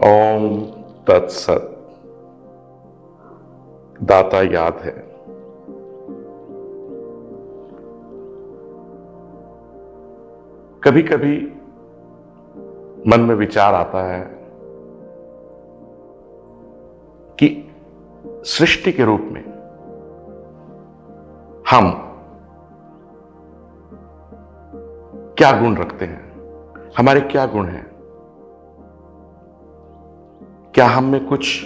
ओम तत्सत। दाता याद है। कभी कभी मन में विचार आता है कि सृष्टि के रूप में हम क्या गुण रखते हैं, हमारे क्या गुण हैं। क्या हम में कुछ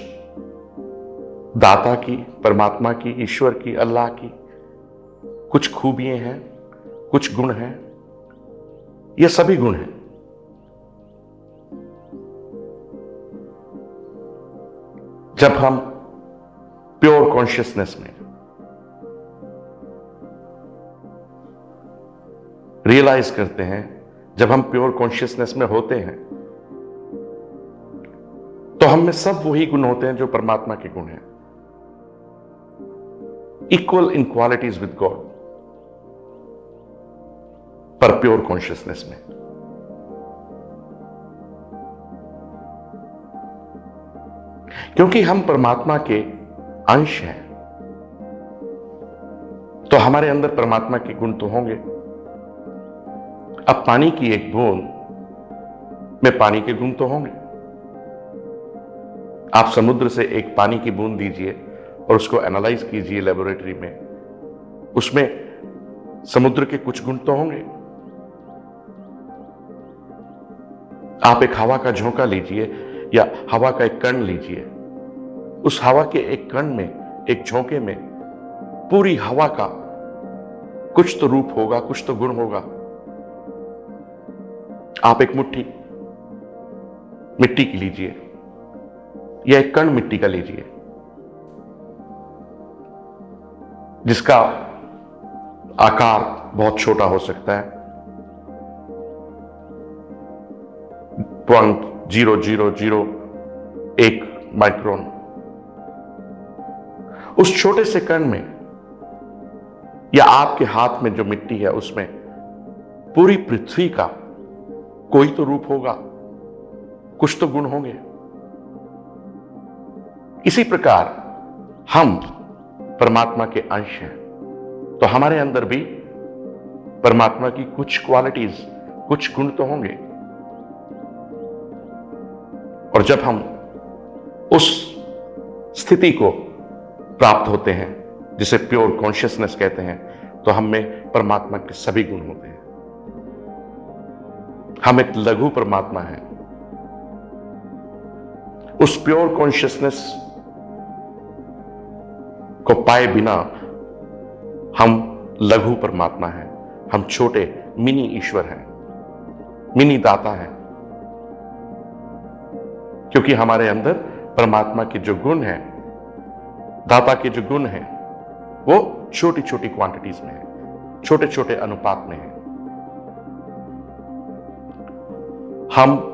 दाता की, परमात्मा की, ईश्वर की, अल्लाह की कुछ खूबियां हैं, कुछ गुण हैं? ये सभी गुण हैं। जब हम प्योर कॉन्शियसनेस में रियलाइज करते हैं, जब हम प्योर कॉन्शियसनेस में होते हैं, तो हम में सब वही गुण होते हैं जो परमात्मा के गुण हैं। Equal in qualities with God, पर प्योर कॉन्शियसनेस में। क्योंकि हम परमात्मा के अंश हैं, तो हमारे अंदर परमात्मा के गुण तो होंगे। अब पानी की एक बूंद में पानी के गुण तो होंगे। आप समुद्र से एक पानी की बूंद दीजिए और उसको एनालाइज कीजिए लेबोरेटरी में, उसमें समुद्र के कुछ गुण तो होंगे। आप एक हवा का झोंका लीजिए या हवा का एक कण लीजिए, उस हवा के एक कण में, एक झोंके में पूरी हवा का कुछ तो रूप होगा, कुछ तो गुण होगा। आप एक मुट्ठी मिट्टी की लीजिए या एक कण मिट्टी का लीजिए, जिसका आकार बहुत छोटा हो सकता है, 0.0001 माइक्रोन। उस छोटे से कण में या आपके हाथ में जो मिट्टी है, उसमें पूरी पृथ्वी का कोई तो रूप होगा, कुछ तो गुण होंगे। इसी प्रकार हम परमात्मा के अंश हैं, तो हमारे अंदर भी परमात्मा की कुछ क्वालिटीज, कुछ गुण तो होंगे। और जब हम उस स्थिति को प्राप्त होते हैं जिसे प्योर कॉन्शियसनेस कहते हैं, तो हम में परमात्मा के सभी गुण होते हैं। हम एक लघु परमात्मा हैं। उस प्योर कॉन्शियसनेस को पाए बिना हम लघु परमात्मा हैं, हम छोटे मिनी ईश्वर हैं, मिनी दाता हैं। क्योंकि हमारे अंदर परमात्मा के जो गुण हैं, दाता के जो गुण हैं, वो छोटी छोटी क्वांटिटीज में है, छोटे छोटे अनुपात में है। हम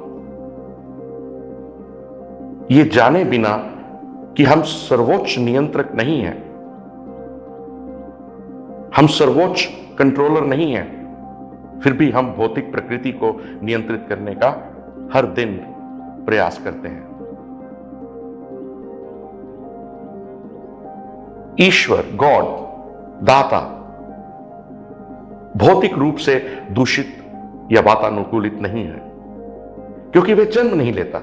ये जाने बिना कि हम सर्वोच्च नियंत्रक नहीं हैं, हम सर्वोच्च कंट्रोलर नहीं हैं, फिर भी हम भौतिक प्रकृति को नियंत्रित करने का हर दिन प्रयास करते हैं। ईश्वर, गॉड, दाता भौतिक रूप से दूषित या वातानुकूलित नहीं है, क्योंकि वे जन्म नहीं लेता,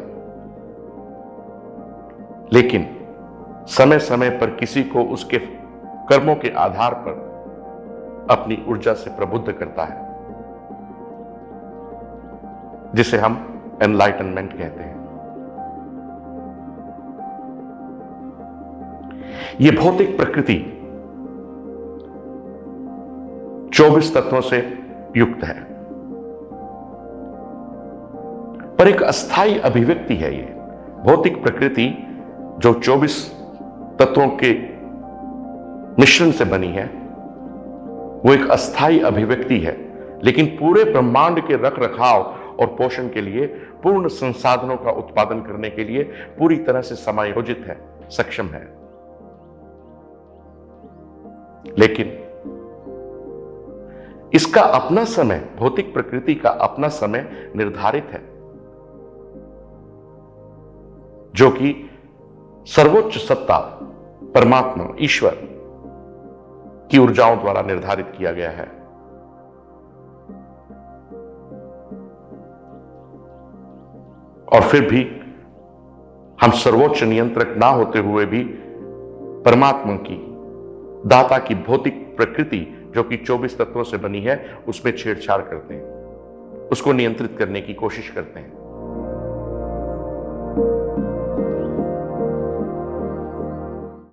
लेकिन समय समय पर किसी को उसके कर्मों के आधार पर अपनी ऊर्जा से प्रबुद्ध करता है, जिसे हम एनलाइटनमेंट कहते हैं। यह भौतिक प्रकृति 24 तत्वों से युक्त है, पर एक अस्थाई अभिव्यक्ति है। ये भौतिक प्रकृति जो 24 तत्वों के मिश्रण से बनी है, वो एक अस्थाई अभिव्यक्ति है, लेकिन पूरे ब्रह्मांड के रख रखाव और पोषण के लिए, पूर्ण संसाधनों का उत्पादन करने के लिए पूरी तरह से समायोजित है, सक्षम है। लेकिन इसका अपना समय, भौतिक प्रकृति का अपना समय निर्धारित है। जो कि सर्वोच्च सत्ता परमात्मा ईश्वर की ऊर्जाओं द्वारा निर्धारित किया गया है। और फिर भी हम सर्वोच्च नियंत्रक ना होते हुए भी परमात्मा की, दाता की भौतिक प्रकृति जो कि 24 तत्वों से बनी है, उसमें छेड़छाड़ करते हैं, उसको नियंत्रित करने की कोशिश करते हैं।